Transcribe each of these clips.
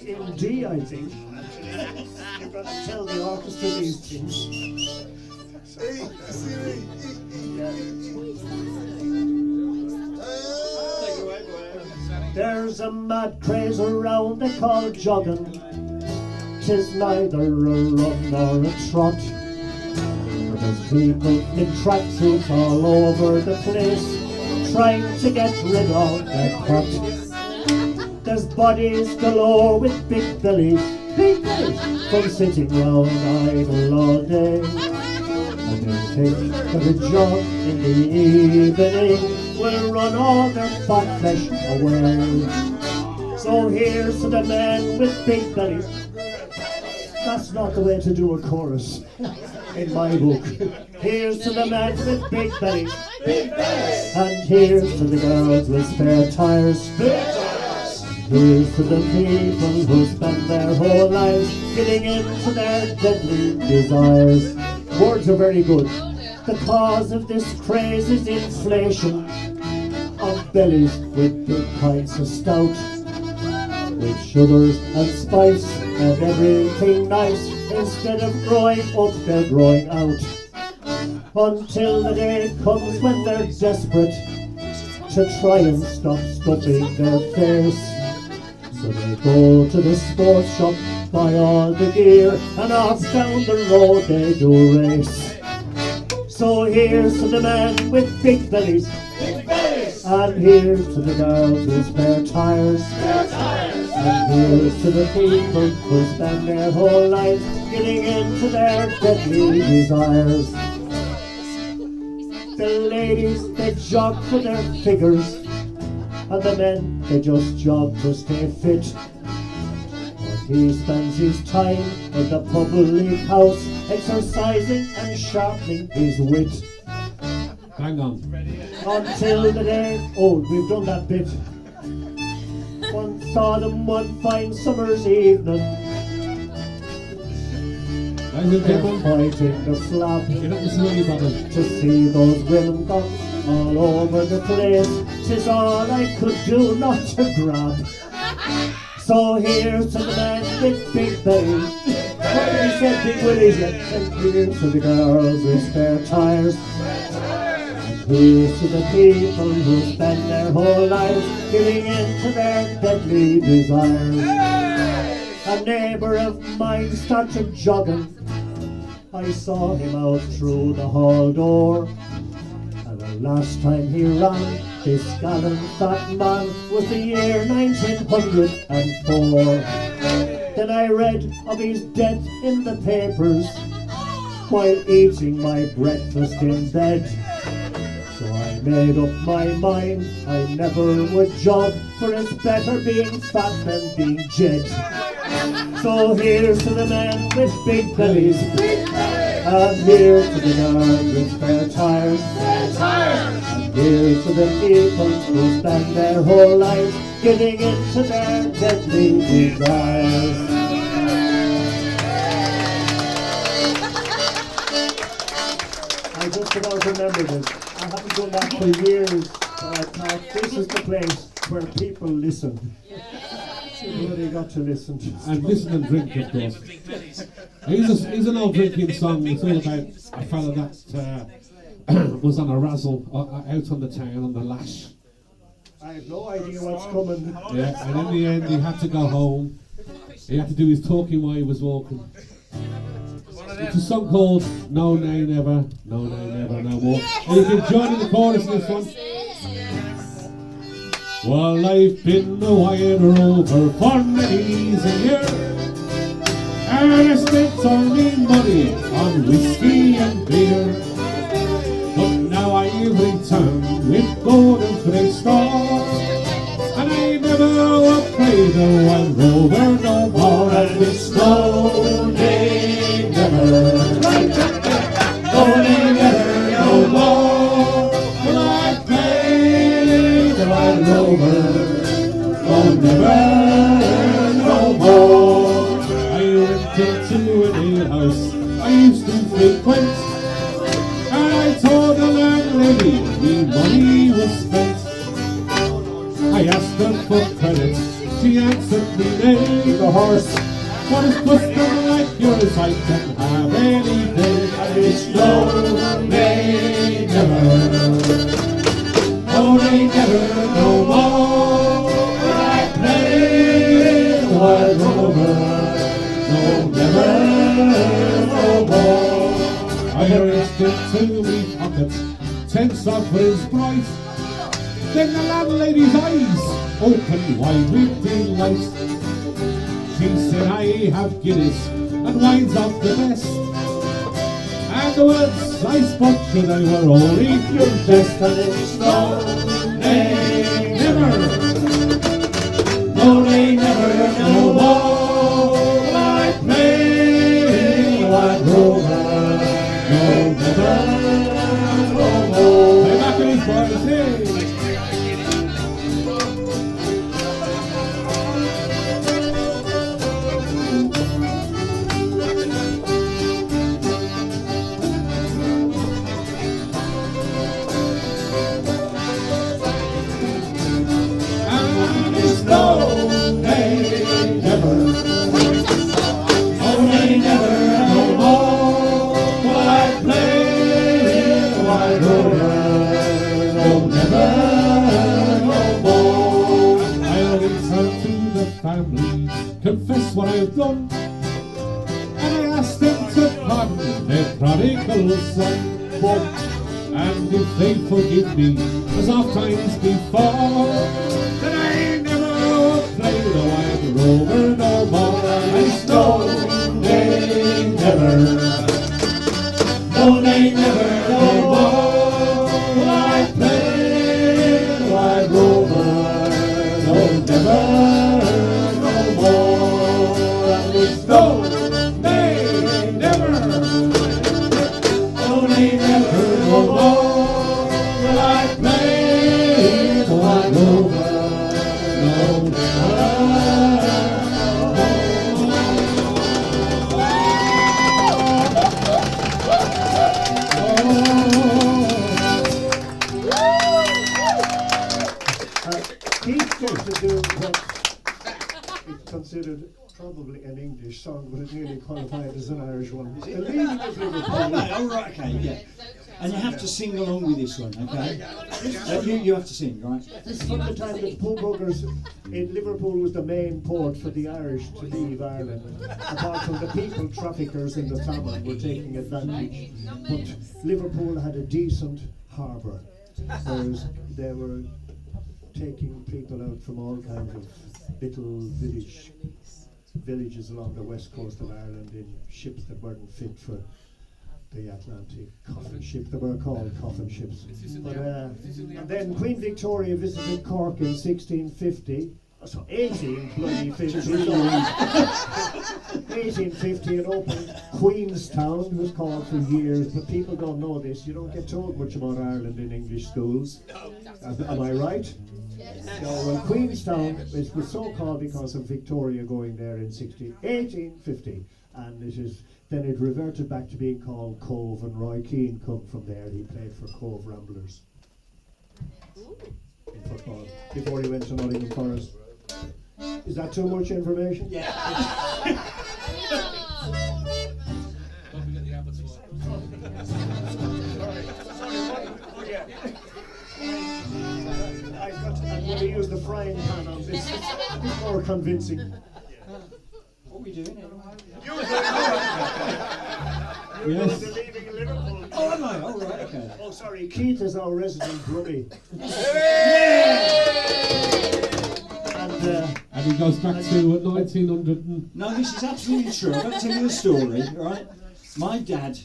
In D, I think. You've got to tell the orchestra these things. There's a mad craze around they call jogging. 'Tis neither a run nor a trot. There's people in tracksuits all over the place, trying to get rid of their cut. There's bodies galore with big bellies, from sitting round idle all day. And they think that a jog in the evening will run all their fat flesh away. So here's to the men with big bellies. That's not the way to do a chorus in my book. Here's to the men with big bellies, and here's to the girls with spare tires. Here's to the people who spend their whole lives getting into their deadly desires. Words are very good. The cause of this craze is inflation of bellies with big pints of stout, with sugars and spice and everything nice. Instead of growing up, they're growing out. Until the day comes when they're desperate to try and stop stuffing their face. So they go to the sports shop, buy all the gear, and off down the road they do race. So here's to the men with big bellies, and here's to the girls with spare tires. And here's to the people who spend their whole lives getting into their deadly desires. The ladies, they jog for their figures, and the men, they just jog to stay fit. But he spends his time in the public house, exercising and sharpening his wit. Hang on. Until the day, oh, we've done that bit. One saw them one fine summer's evening. They're fighting the flap. You're not listening to anybody. To see those women gone all over the place, 'tis all I could do not to grab. So here's to the men with big bellies. What did he say, big willies yet? And here's to the girls with spare tires. And here's to the people who spend their whole lives giving in to their deadly desires. A neighbour of mine started jogging. I saw him out through the hall door. And the last time he ran, this gallant fat man, was the year 1904. Then I read of his death in the papers while eating my breakfast in bed. So I made up my mind I never would jog, for it's better being fat than being jet. So here's to the men with big bellies, and here's to the girls with spare tires. And here's to the people who spend their whole lives getting into their deadly desires. I just about remember this. I haven't done that for years, but I thought this is the place where people listen. Everybody got to listen to And listen and drink, of course. Here's an old drinking song. It's all about a fella that was on a razzle out on the town on the lash. I have no idea what's coming. Yeah, and in the end he had to go home. He had to do his talking while he was walking. It's a song called No Nay Never, No Nay Never, No More. And you can join in the chorus in this one. Well, I've been a wire rover for many a year, and I spent all my money on whiskey and beer. But now I've returned with golden flake stars, and I never will play the one rover no more. And it's no nay never, no nay never, no more. Will I play the one rover, no never, no more. I went into an alehouse I used to frequent, and I told the landlady me money was spent. I asked her for credit, she answered me nay. The horse. What is custom like yours I can have any day? And it's no, nay, never. Oh, they never no more will I play the wild rover. No, never no more. I reached into me pocket, 10 sovereigns bright. Then the landlady's eyes opened wide with delight. She said, I have Guinness and wines of the best. And the words I spoke to them were only Your best and it's no, nay, never. No, nay, never, no more will I play the wild rover. No, never, no more. Hey, back in his boys, hey. Confess what I've done, and I asked them to pardon their prodigal son. And if they forgive me, as oft times before, then I never will play the wild rover no more. And no, they never, no, they never no more will I play the wild rover. No, never. No, they never, no, they never no more will I play the wild rover. No, Keith used to do what is considered probably an English song, but it nearly qualified as an Irish one. The Leaving of Liverpool. Oh, no, all right, okay, yeah. And you have to sing along with this one, okay? You have to sing, right? This is from the time that the Poe Buggers in Liverpool was the main port for the Irish to leave Ireland. Apart from the people traffickers in the Famine were taking advantage. But Liverpool had a decent harbour, whereas they were taking people out from all kinds of little villages along the west coast of Ireland in ships that weren't fit for the Atlantic. Coffin ships, they were called coffin ships. But, and then Queen Victoria visited Cork in 1650. So 1850. 1850 and opened Queenstown. It was called for years, but people don't know this. You don't get told much about Ireland in English schools. Am I right? So well, Queenstown was so called because of Victoria going there in 1850, and then it reverted back to being called Cove, and Roy Keane come from there. He played for Cove Ramblers in football before he went to Nottingham Forest. Is that too much information? Yeah. I'm going to use the frying pan on this. It's more convincing. What are we doing here? Yes. Leaving Liverpool. Oh, am I? All right, okay. Oh, sorry. Keith is our resident Brummie. And he goes back to 1900. No, this is absolutely true. I'm going to tell you a story, right? My dad,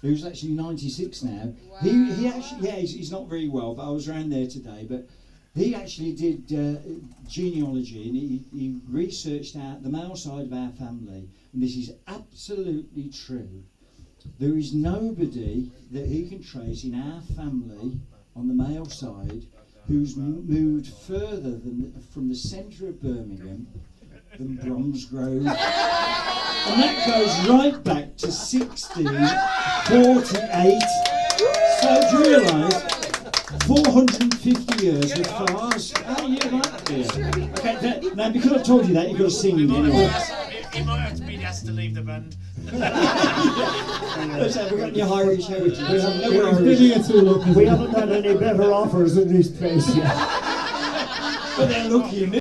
who's actually 96 now, he actually, yeah, he's not very well, but I was around there today, but he actually did genealogy, and he researched out the male side of our family, and this is absolutely true. There is nobody that he can trace in our family on the male side who's moved further from the centre of Birmingham than Bromsgrove. And that goes right back to 1648. So do you realise 450 years with flowers. How you like that, dear? Okay, now because I told you that, you've got to sing it anyway. He might have to be asked to leave the band. Let's have a your Irish heritage. We haven't- No we haven't- Irish. Maybe it's a look. We haven't had any better offers in this place yet. But they're looking.